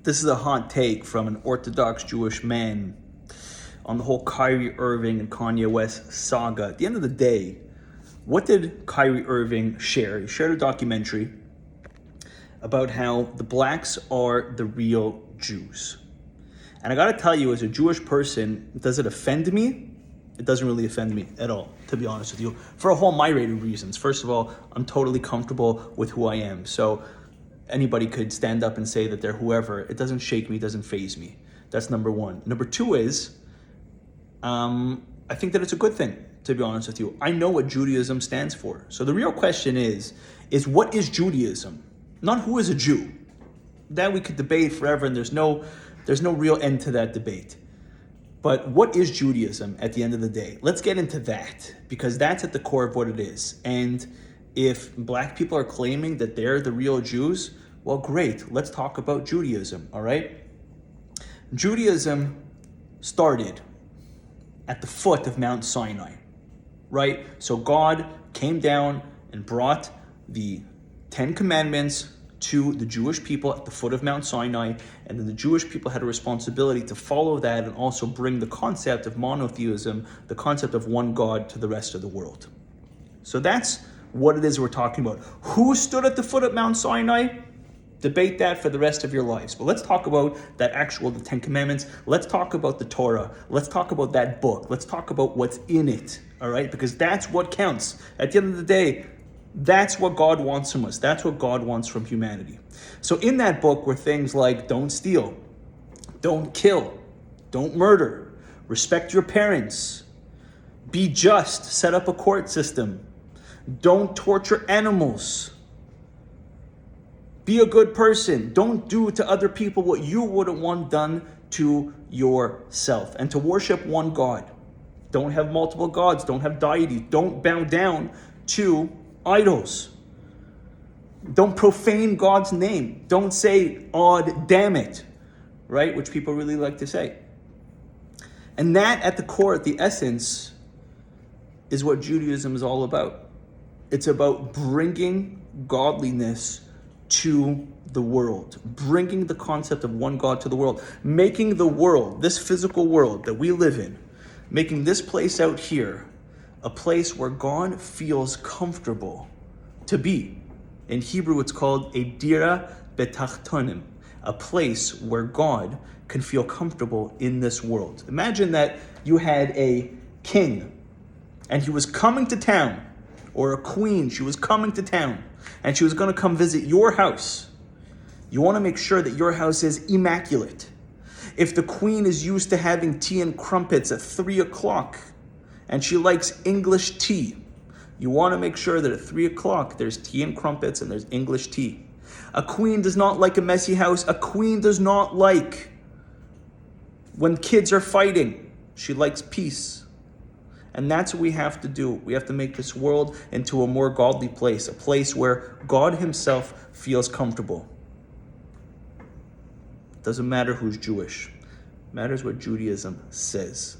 This is a hot take from an Orthodox Jewish man on the whole Kyrie Irving and Kanye West saga. At the end of the day, what did Kyrie Irving share? He shared a documentary about how the blacks are the real Jews. And I gotta tell you, as a Jewish person, does it offend me? It doesn't really offend me at all, to be honest with you, for a whole myriad of reasons. First of all, I'm totally comfortable with who I am. So anybody could stand up and say that they're whoever. It doesn't shake me, it doesn't faze me. That's number one. Number two is, I think that it's a good thing, to be honest with you. I know what Judaism stands for. So the real question is what is Judaism? Not who is a Jew. That we could debate forever, and there's no real end to that debate. But what is Judaism at the end of the day? Let's get into that, because that's at the core of what it is. And if black people are claiming that they're the real Jews, well, great. Let's talk about Judaism, all right? Judaism started at the foot of Mount Sinai, right? So God came down and brought the 10 Commandments to the Jewish people at the foot of Mount Sinai, and then the Jewish people had a responsibility to follow that and also bring the concept of monotheism, the concept of one God, to the rest of the world. So that's what it is we're talking about. Who stood at the foot of Mount Sinai? Debate that for the rest of your lives. But let's talk about the 10 Commandments. Let's talk about the Torah. Let's talk about that book. Let's talk about what's in it, all right? Because that's what counts. At the end of the day, that's what God wants from us. That's what God wants from humanity. So in that book were things like don't steal, don't kill, don't murder, respect your parents, be just, set up a court system, don't torture animals, be a good person, don't do to other people what you wouldn't want done to yourself, and to worship one God. Don't have multiple gods, don't have deities, don't bow down to idols. Don't profane God's name. Don't say, odd, damn it, right? Which people really like to say. And that at the core, at the essence, is what Judaism is all about. It's about bringing godliness to the world, bringing the concept of one God to the world, making the world, this physical world that we live in, making this place out here a place where God feels comfortable to be. In Hebrew, it's called a dira betachtonim, a place where God can feel comfortable in this world. Imagine that you had a king and he was coming to town, or a queen, she was coming to town, and she was going to come visit your house. You want to make sure that your house is immaculate. If the queen is used to having tea and crumpets at 3 o'clock, and she likes English tea, you want to make sure that at 3 o'clock there's tea and crumpets and there's English tea. A queen does not like a messy house. A queen does not like when kids are fighting. She likes peace. And that's what we have to do. We have to make this world into a more godly place, a place where God himself feels comfortable. It doesn't matter who's Jewish. It matters what Judaism says.